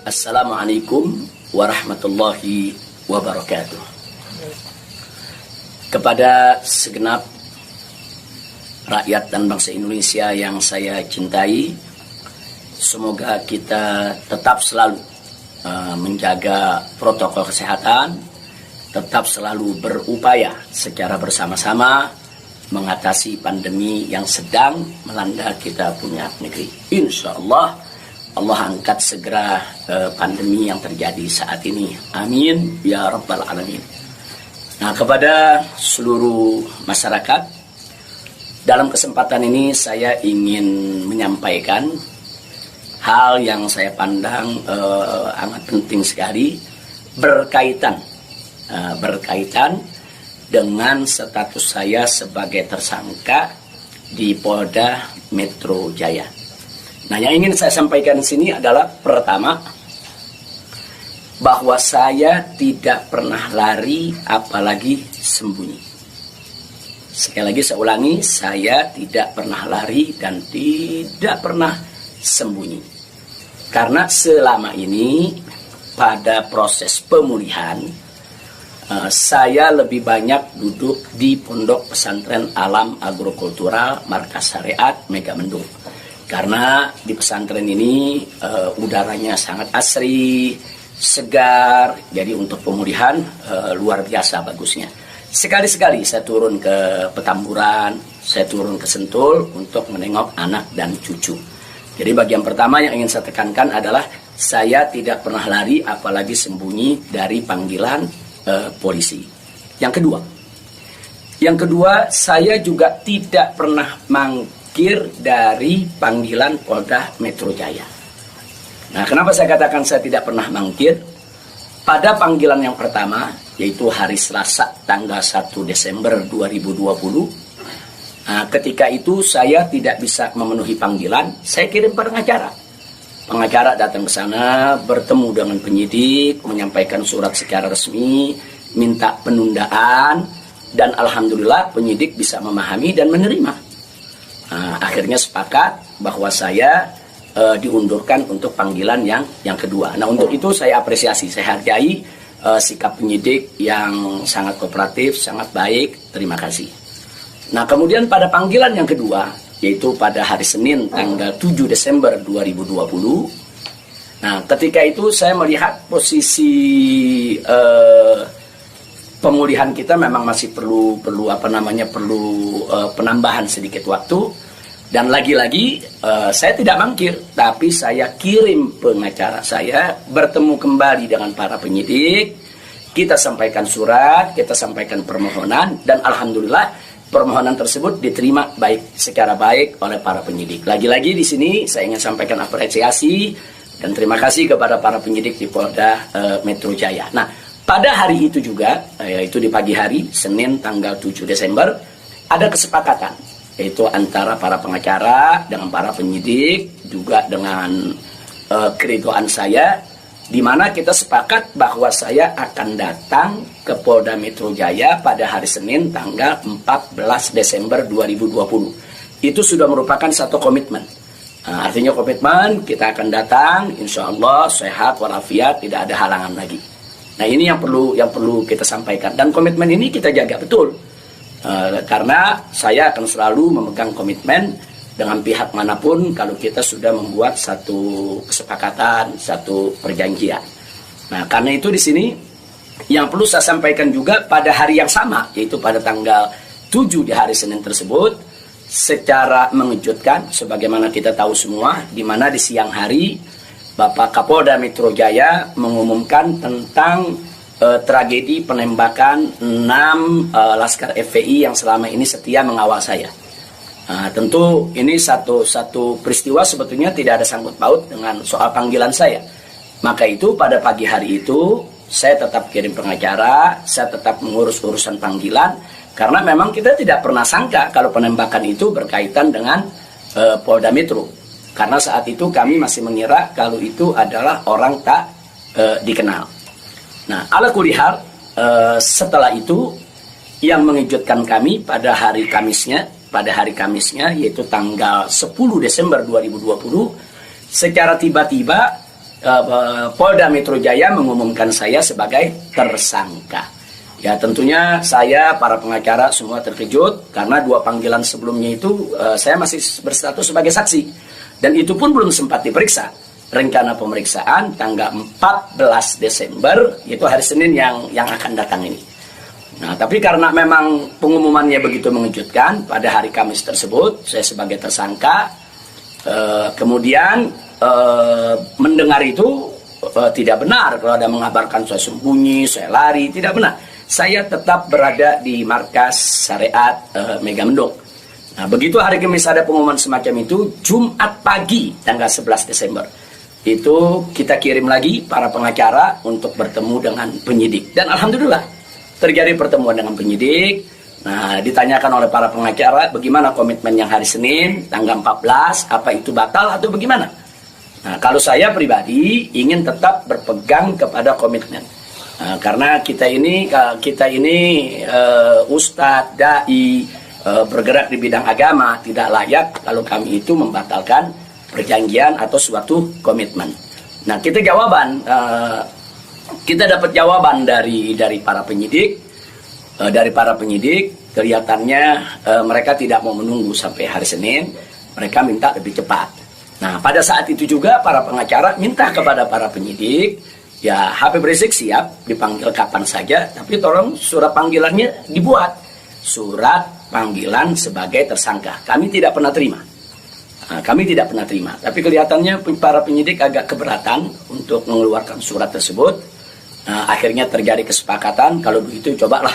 Assalamualaikum warahmatullahi wabarakatuh. Kepada segenap rakyat dan bangsa Indonesia yang saya cintai, semoga kita tetap selalu menjaga protokol kesehatan, tetap selalu berupaya secara bersama-sama mengatasi pandemi yang sedang melanda kita punya negeri. Insya Allah angkat segera pandemi yang terjadi saat ini. Amin ya rabbal alamin. Nah, kepada seluruh masyarakat, dalam kesempatan ini saya ingin menyampaikan hal yang saya pandang amat penting sekali berkaitan dengan status saya sebagai tersangka di Polda Metro Jaya. Nah, yang ingin saya sampaikan di sini adalah pertama, bahwa saya tidak pernah lari apalagi sembunyi. Sekali lagi saya ulangi, saya tidak pernah lari dan tidak pernah sembunyi. Karena selama ini pada proses pemulihan, saya lebih banyak duduk di Pondok Pesantren Alam Agrokultural Markas Syariat Megamendung. Karena di pesantren ini udaranya sangat asri, segar, jadi untuk pemulihan luar biasa bagusnya. Sekali-sekali saya turun ke Petamburan, saya turun ke Sentul untuk menengok anak dan cucu. Jadi bagian pertama yang ingin saya tekankan adalah saya tidak pernah lari apalagi sembunyi dari panggilan polisi. Yang kedua, saya juga tidak pernah dari panggilan Polda Metro Jaya. Nah, kenapa saya katakan saya tidak pernah mangkir? Pada panggilan yang pertama, yaitu hari Selasa tanggal 1 Desember 2020, ketika itu saya tidak bisa memenuhi panggilan, saya kirim pengacara. Pengacara datang ke sana, bertemu dengan penyidik, menyampaikan surat secara resmi, minta penundaan, dan alhamdulillah penyidik bisa memahami dan menerima. Akhirnya sepakat bahwa saya diundurkan untuk panggilan yang kedua. Nah, untuk itu saya apresiasi, saya hargai sikap penyidik yang sangat kooperatif, sangat baik. Terima kasih. Nah, kemudian pada panggilan yang kedua, yaitu pada hari Senin tanggal 7 Desember 2020. Nah, ketika itu saya melihat posisi pemulihan kita memang masih perlu penambahan sedikit waktu. Dan lagi-lagi saya tidak mangkir, tapi saya kirim pengacara saya bertemu kembali dengan para penyidik. Kita sampaikan surat, kita sampaikan permohonan, dan alhamdulillah permohonan tersebut diterima secara baik oleh para penyidik. Lagi-lagi di sini saya ingin sampaikan apresiasi dan terima kasih kepada para penyidik di Polda Metro Jaya. Nah, pada hari itu juga, yaitu di pagi hari, Senin tanggal 7 Desember, ada kesepakatan, yaitu antara para pengacara dengan para penyidik, juga dengan keridoan saya, di mana kita sepakat bahwa saya akan datang ke Polda Metro Jaya pada hari Senin tanggal 14 Desember 2020. Itu sudah merupakan satu komitmen. Artinya komitmen, kita akan datang, insya Allah sehat walafiat, tidak ada halangan lagi. Nah, ini yang perlu kita sampaikan, dan komitmen ini kita jaga betul. Karena saya akan selalu memegang komitmen dengan pihak manapun kalau kita sudah membuat satu kesepakatan, satu perjanjian. Nah, karena itu di sini yang perlu saya sampaikan juga pada hari yang sama, yaitu pada tanggal 7 di hari Senin tersebut, secara mengejutkan, sebagaimana kita tahu semua, di mana di siang hari Bapak Kapolda Metro Jaya mengumumkan tentang tragedi penembakan 6 Laskar FPI yang selama ini setia mengawal saya. Tentu ini satu peristiwa sebetulnya tidak ada sangkut paut dengan soal panggilan saya. Maka itu pada pagi hari itu saya tetap kirim pengacara, saya tetap mengurus urusan panggilan, karena memang kita tidak pernah sangka kalau penembakan itu berkaitan dengan Polda Metro. Karena saat itu kami masih mengira kalau itu adalah orang tak dikenal. Nah, ala kulihal, setelah itu yang mengejutkan kami pada hari Kamisnya, yaitu tanggal 10 Desember 2020, secara tiba-tiba Polda Metro Jaya mengumumkan saya sebagai tersangka. Ya tentunya saya, para pengacara semua terkejut karena 2 panggilan sebelumnya itu saya masih berstatus sebagai saksi. Dan itu pun belum sempat diperiksa. Rencana pemeriksaan tanggal 14 Desember, itu hari Senin yang akan datang ini. Nah tapi karena memang pengumumannya begitu mengejutkan, pada hari Kamis tersebut saya sebagai tersangka, kemudian mendengar itu tidak benar kalau ada mengabarkan saya sembunyi, saya lari, tidak benar. Saya tetap berada di markas syariat Megamendung. Nah, begitu hari Kamis ada pengumuman semacam itu, Jumat pagi tanggal 11 Desember itu kita kirim lagi para pengacara untuk bertemu dengan penyidik. Dan alhamdulillah terjadi pertemuan dengan penyidik. Nah, ditanyakan oleh para pengacara bagaimana komitmen yang hari Senin tanggal 14, apa itu batal atau bagaimana. Nah, kalau saya pribadi ingin tetap berpegang kepada komitmen. Karena kita ini ustadz, dai, bergerak di bidang agama, tidak layak kalau kami itu membatalkan perjanjian atau suatu komitmen. Nah kita dapat jawaban dari para penyidik, kelihatannya mereka tidak mau menunggu sampai hari Senin, mereka minta lebih cepat. Nah pada saat itu juga para pengacara minta kepada para penyidik, ya Habib Rizik siap dipanggil kapan saja, tapi tolong surat panggilannya dibuat. Surat panggilan sebagai tersangka. Kami tidak pernah terima. Tapi kelihatannya para penyidik agak keberatan untuk mengeluarkan surat tersebut. Akhirnya terjadi kesepakatan, kalau begitu cobalah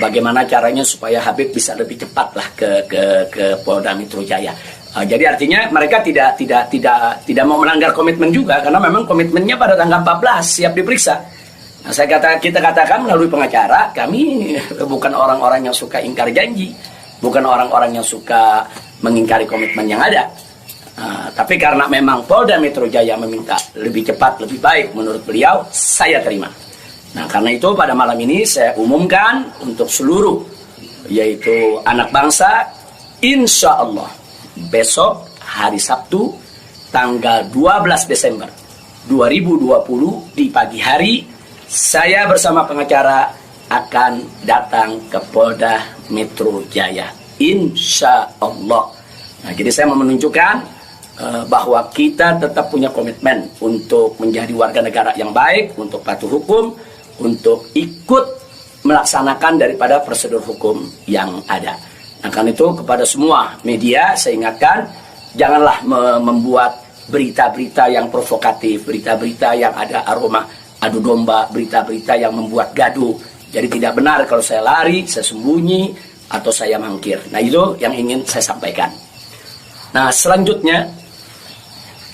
bagaimana caranya supaya Habib bisa lebih cepatlah ke Polda Metro Jaya. Jadi artinya mereka tidak mau melanggar komitmen juga, karena memang komitmennya pada tanggal 14 siap diperiksa. Nah, kita katakan melalui pengacara, kami bukan orang-orang yang suka ingkar janji, bukan orang-orang yang suka mengingkari komitmen yang ada. Tapi karena memang Polda Metro Jaya meminta lebih cepat, lebih baik menurut beliau, saya terima. Nah karena itu pada malam ini saya umumkan untuk seluruh, yaitu anak bangsa, insya Allah besok hari Sabtu tanggal 12 Desember 2020 di pagi hari, saya bersama pengacara akan datang ke Polda Metro Jaya, insya Allah. Nah, jadi saya mau menunjukkan bahwa kita tetap punya komitmen untuk menjadi warga negara yang baik, untuk patuh hukum, untuk ikut melaksanakan daripada prosedur hukum yang ada. Nah, karena itu kepada semua media saya ingatkan, janganlah membuat berita-berita yang provokatif, berita-berita yang ada aroma adu domba, berita-berita yang membuat gaduh. Jadi tidak benar kalau saya lari, saya sembunyi, atau saya mangkir. Nah itu yang ingin saya sampaikan. Nah selanjutnya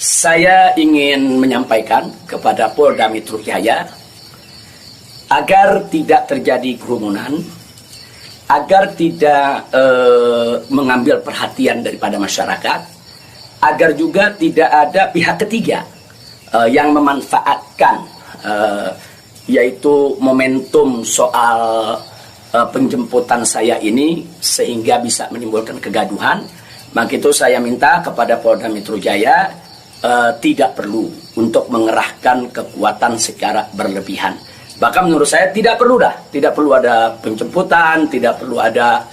saya ingin menyampaikan kepada Polda Metro Jaya agar tidak terjadi kerumunan, agar tidak mengambil perhatian daripada masyarakat, agar juga tidak ada pihak ketiga yang memanfaatkan yaitu momentum soal penjemputan saya ini sehingga bisa menimbulkan kegaduhan. Maka itu saya minta kepada Polda Metro Jaya tidak perlu untuk mengerahkan kekuatan secara berlebihan. Bahkan menurut saya tidak perlu ada penjemputan, tidak perlu ada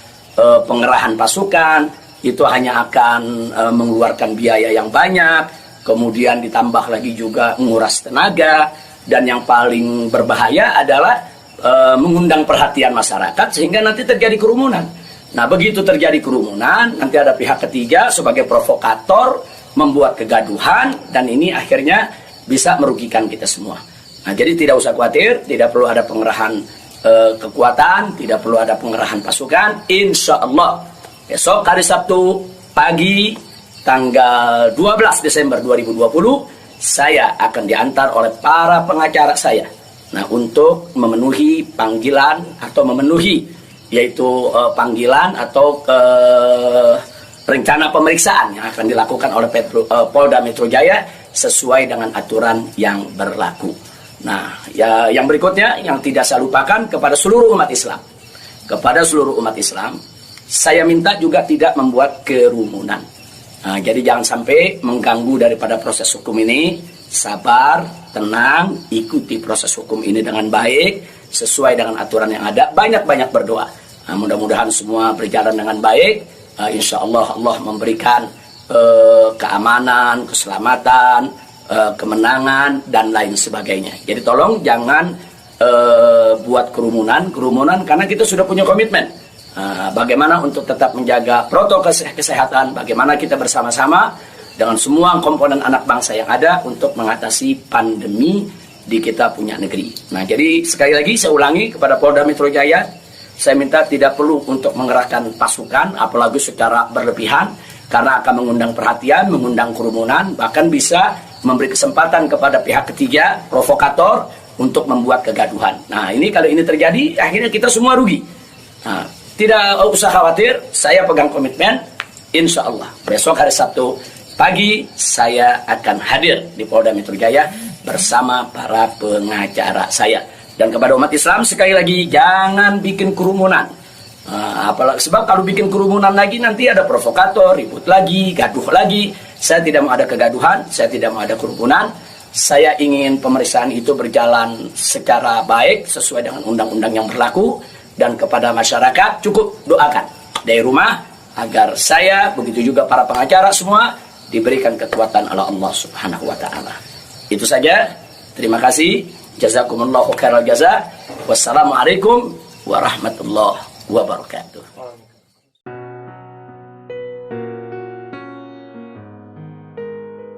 pengerahan pasukan. Itu hanya akan mengeluarkan biaya yang banyak, kemudian ditambah lagi juga menguras tenaga, dan yang paling berbahaya adalah mengundang perhatian masyarakat sehingga nanti terjadi kerumunan. Nah begitu terjadi kerumunan, nanti ada pihak ketiga sebagai provokator membuat kegaduhan, dan ini akhirnya bisa merugikan kita semua. Nah jadi tidak usah khawatir, tidak perlu ada pengerahan kekuatan, tidak perlu ada pengerahan pasukan. Insya Allah besok hari Sabtu pagi tanggal 12 Desember 2020 saya akan diantar oleh para pengacara saya. Nah untuk memenuhi panggilan atau memenuhi yaitu panggilan atau rencana pemeriksaan yang akan dilakukan oleh Polda Metro Jaya sesuai dengan aturan yang berlaku. Nah, ya, yang berikutnya yang tidak saya lupakan kepada seluruh umat Islam. Kepada seluruh umat Islam, saya minta juga tidak membuat kerumunan. Nah, jadi jangan sampai mengganggu daripada proses hukum ini. sabar, tenang, ikuti proses hukum ini dengan baik, sesuai dengan aturan yang ada, banyak-banyak berdoa. Nah, mudah-mudahan semua berjalan dengan baik. Insya Allah Allah memberikan keamanan, keselamatan, kemenangan, dan lain sebagainya. Jadi tolong jangan buat kerumunan karena kita sudah punya komitmen. Bagaimana untuk tetap menjaga protokol kesehatan, bagaimana kita bersama-sama dengan semua komponen anak bangsa yang ada untuk mengatasi pandemi di kita punya negeri. Nah, jadi sekali lagi saya ulangi kepada Polda Metro Jaya, saya minta tidak perlu untuk mengerahkan pasukan, apalagi secara berlebihan, karena akan mengundang perhatian, mengundang kerumunan, bahkan bisa memberi kesempatan kepada pihak ketiga, provokator, untuk membuat kegaduhan. Nah, ini kalau ini terjadi, akhirnya kita semua rugi. Nah, tidak usah khawatir, saya pegang komitmen, insya Allah besok hari Sabtu pagi saya akan hadir di Polda Metro Jaya bersama para pengacara saya. Dan kepada umat Islam sekali lagi, jangan bikin kerumunan. Apalagi sebab kalau bikin kerumunan lagi nanti ada provokator, ribut lagi, gaduh lagi. Saya tidak mau ada kegaduhan, saya tidak mau ada kerumunan. Saya ingin pemeriksaan itu berjalan secara baik sesuai dengan undang-undang yang berlaku. Dan kepada masyarakat cukup doakan dari rumah agar saya, begitu juga para pengacara semua, diberikan kekuatan oleh Allah Subhanahu wa Ta'ala. Itu saja. Terima kasih. Jazakumullahu khairal jazaa. Wassalamualaikum warahmatullahi wabarakatuh.